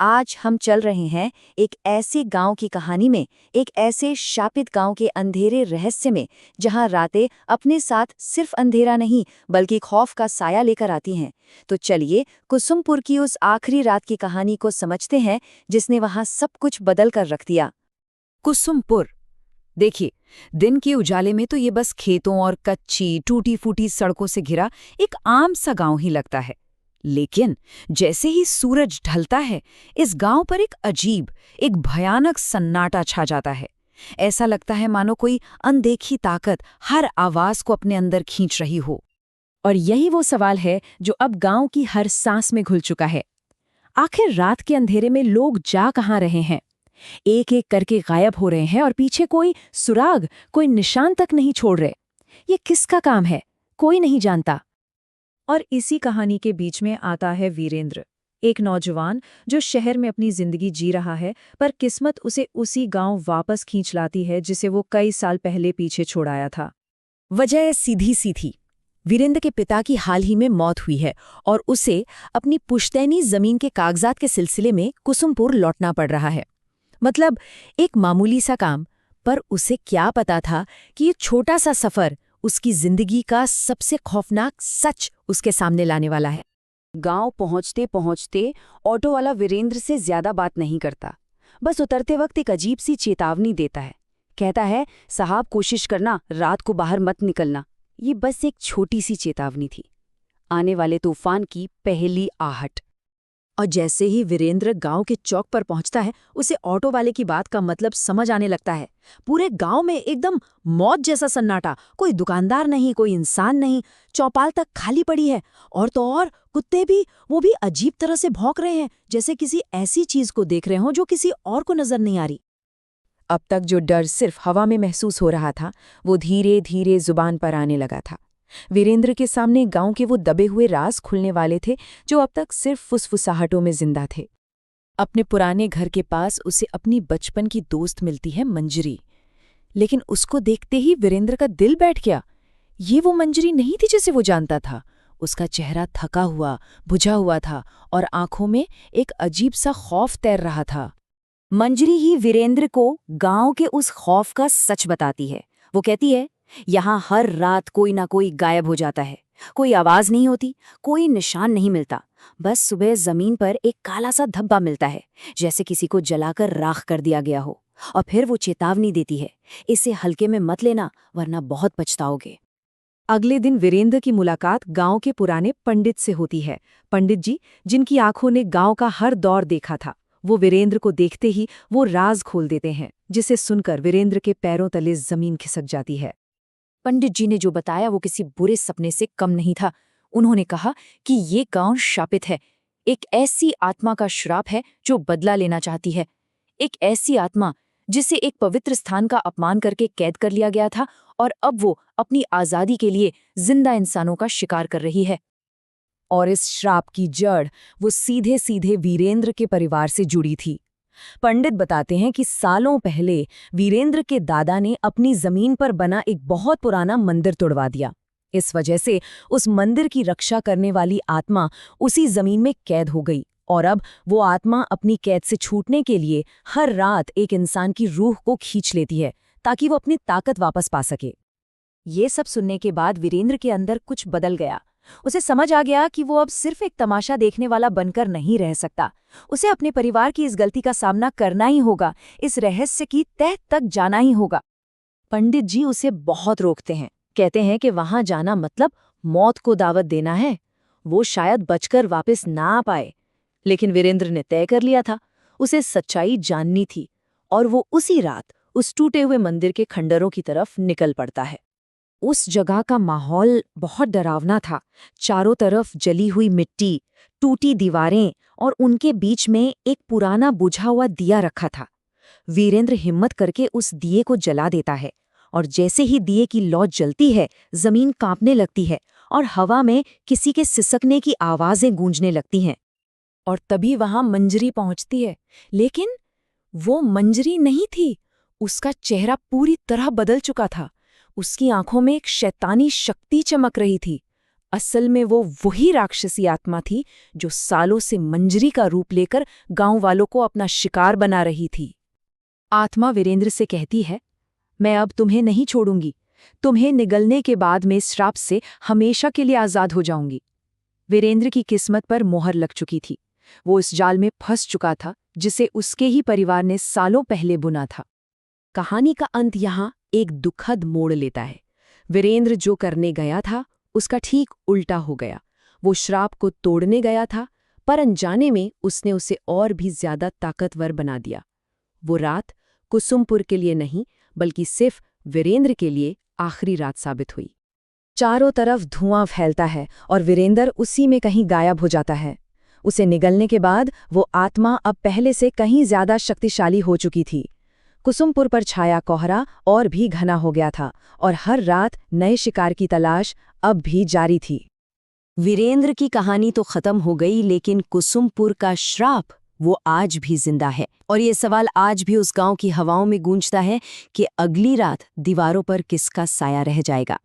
आज हम चल रहे हैं एक ऐसे गांव की कहानी में, एक ऐसे शापित गांव के अंधेरे रहस्य में, जहां रातें अपने साथ सिर्फ अंधेरा नहीं बल्कि खौफ का साया लेकर आती हैं। तो चलिए कुसुमपुर की उस आखिरी रात की कहानी को समझते हैं जिसने वहां सब कुछ बदल कर रख दिया। कुसुमपुर। देखिए, दिन के उजाले में तो ये बस खेतों और कच्ची टूटी फूटी सड़कों से घिरा एक आम सा गांव ही लगता है। लेकिन जैसे ही सूरज ढलता है, इस गांव पर एक अजीब, एक भयानक सन्नाटा छा जाता है। ऐसा लगता है मानो कोई अनदेखी ताकत हर आवाज को अपने अंदर खींच रही हो। और यही वो सवाल है जो अब गांव की हर सांस में घुल चुका है। आखिर रात के अंधेरे में लोग जा कहाँ रहे हैं? एक एक करके गायब हो रहे हैं और पीछे कोई सुराग, कोई निशान तक नहीं छोड़ रहे। ये किसका काम है? कोई नहीं जानता। और इसी कहानी के बीच में आता है वीरेंद्र, एक नौजवान जो शहर में अपनी जिंदगी जी रहा है, पर किस्मत उसे उसी गांव वापस खींच लाती है जिसे वो कई साल पहले पीछे छोड़ाया था। वजह सीधी सी थी। वीरेंद्र के पिता की हाल ही में मौत हुई है और उसे अपनी पुश्तैनी जमीन के कागजात के सिलसिले में कुसुमपुर लौटना पड़ रहा है। मतलब एक मामूली सा काम, पर उसे क्या पता था कि ये छोटा सा सफर उसकी जिंदगी का सबसे खौफनाक सच उसके सामने लाने वाला है। गांव पहुंचते पहुंचते ऑटो वाला वीरेंद्र से ज्यादा बात नहीं करता। बस उतरते वक्त एक अजीब सी चेतावनी देता है। कहता है, साहब कोशिश करना, रात को बाहर मत निकलना। ये बस एक छोटी सी चेतावनी थी, आने वाले तूफान की पहली आहट। और जैसे ही वीरेंद्र गांव के चौक पर पहुंचता है, उसे ऑटो वाले की बात का मतलब समझ आने लगता है। पूरे गांव में एकदम मौत जैसा सन्नाटा। कोई दुकानदार नहीं, कोई इंसान नहीं, चौपाल तक खाली पड़ी है। और तो और कुत्ते भी, वो भी अजीब तरह से भौंक रहे हैं, जैसे किसी ऐसी चीज को देख रहे हों जो किसी और को नजर नहीं आ रही। अब तक जो डर सिर्फ हवा में महसूस हो रहा था, वो धीरे धीरे जुबान पर आने लगा था। वीरेंद्र के सामने गांव के वो दबे हुए राज खुलने वाले थे जो अब तक सिर्फ फुसफुसाहटों में जिंदा थे। अपने पुराने घर के पास उसे अपनी बचपन की दोस्त मिलती है मंजरी। लेकिन उसको देखते ही वीरेंद्र का दिल बैठ गया। ये वो मंजरी नहीं थी जिसे वो जानता था। उसका चेहरा थका हुआ, बुझा हुआ था और आंखों में एक अजीब सा खौफ तैर रहा था। मंजरी ही वीरेंद्र को गांव के उस खौफ का सच बताती है। वो कहती है, यहाँ हर रात कोई ना कोई गायब हो जाता है। कोई आवाज नहीं होती, कोई निशान नहीं मिलता। बस सुबह जमीन पर एक काला सा धब्बा मिलता है, जैसे किसी को जलाकर राख कर दिया गया हो। और फिर वो चेतावनी देती है, इसे हल्के में मत लेना वरना बहुत पछताओगे। अगले दिन वीरेंद्र की मुलाकात गांव के पुराने पंडित से होती है। पंडित जी, जिनकी आंखों ने गांव का हर दौर देखा था, वो वीरेंद्र को देखते ही वो राज खोल देते हैं, जिसे सुनकर वीरेंद्र के पैरों तले जमीन खिसक जाती है। पंडित जी ने जो बताया वो किसी बुरे सपने से कम नहीं था। उन्होंने कहा कि ये गांव शापित है। एक ऐसी आत्मा का श्राप है जो बदला लेना चाहती है। एक ऐसी आत्मा जिसे एक पवित्र स्थान का अपमान करके कैद कर लिया गया था और अब वो अपनी आजादी के लिए जिंदा इंसानों का शिकार कर रही है। और इस श्राप की जड़ वो सीधे सीधे वीरेंद्र के परिवार से जुड़ी थी। पंडित बताते हैं कि सालों पहले वीरेंद्र के दादा ने अपनी जमीन पर बना एक बहुत पुराना मंदिर तोड़वा दिया। इस वजह से उस मंदिर की रक्षा करने वाली आत्मा उसी जमीन में कैद हो गई और अब वो आत्मा अपनी कैद से छूटने के लिए हर रात एक इंसान की रूह को खींच लेती है ताकि वो अपनी ताकत वापस पा सके। ये सब सुनने के बाद वीरेंद्र के अंदर कुछ बदल गया। उसे समझ आ गया कि वो अब सिर्फ एक तमाशा देखने वाला बनकर नहीं रह सकता। उसे अपने परिवार की इस गलती का सामना करना ही होगा, इस रहस्य की तह तक जाना ही होगा। पंडित जी उसे बहुत रोकते हैं, कहते हैं कि वहां जाना मतलब मौत को दावत देना है। वो शायद बचकर वापस ना आ पाए। लेकिन वीरेंद्र ने तय कर लिया था, उसे सच्चाई जाननी थी और वो उसी रात उस टूटे हुए मंदिर के खंडरों की तरफ निकल पड़ता है। उस जगह का माहौल बहुत डरावना था। चारों तरफ जली हुई मिट्टी, टूटी दीवारें और उनके बीच में एक पुराना बुझा हुआ दिया रखा था। वीरेंद्र हिम्मत करके उस दिए को जला देता है और जैसे ही दिए की लौ जलती है, जमीन कांपने लगती है और हवा में किसी के सिसकने की आवाजें गूंजने लगती हैं। और तभी वहां मंजरी पहुंचती है। लेकिन वो मंजरी नहीं थी। उसका चेहरा पूरी तरह बदल चुका था। उसकी आंखों में एक शैतानी शक्ति चमक रही थी। असल में वो वही राक्षसी आत्मा थी जो सालों से मंजरी का रूप लेकर गांव वालों को अपना शिकार बना रही थी। आत्मा वीरेंद्र से कहती है, मैं अब तुम्हें नहीं छोड़ूंगी। तुम्हें निगलने के बाद मैं इस श्राप से हमेशा के लिए आजाद हो जाऊंगी। वीरेंद्र की किस्मत पर मोहर लग चुकी थी। वो इस जाल में फंस चुका था जिसे उसके ही परिवार ने सालों पहले बुना था। कहानी का अंत यहाँ एक दुखद मोड़ लेता है। वीरेंद्र जो करने गया था उसका ठीक उल्टा हो गया। वो श्राप को तोड़ने गया था, पर अनजाने में उसने उसे और भी ज्यादा ताकतवर बना दिया। वो रात कुसुमपुर के लिए नहीं बल्कि सिर्फ वीरेंद्र के लिए आखिरी रात साबित हुई। चारों तरफ धुआं फैलता है और वीरेंद्र उसी में कहीं गायब हो जाता है। उसे निगलने के बाद वो आत्मा अब पहले से कहीं ज्यादा शक्तिशाली हो चुकी थी। कुसुमपुर पर छाया कोहरा और भी घना हो गया था और हर रात नए शिकार की तलाश अब भी जारी थी। वीरेंद्र की कहानी तो खत्म हो गई, लेकिन कुसुमपुर का श्राप वो आज भी जिंदा है। और ये सवाल आज भी उस गांव की हवाओं में गूंजता है कि अगली रात दीवारों पर किसका साया रह जाएगा।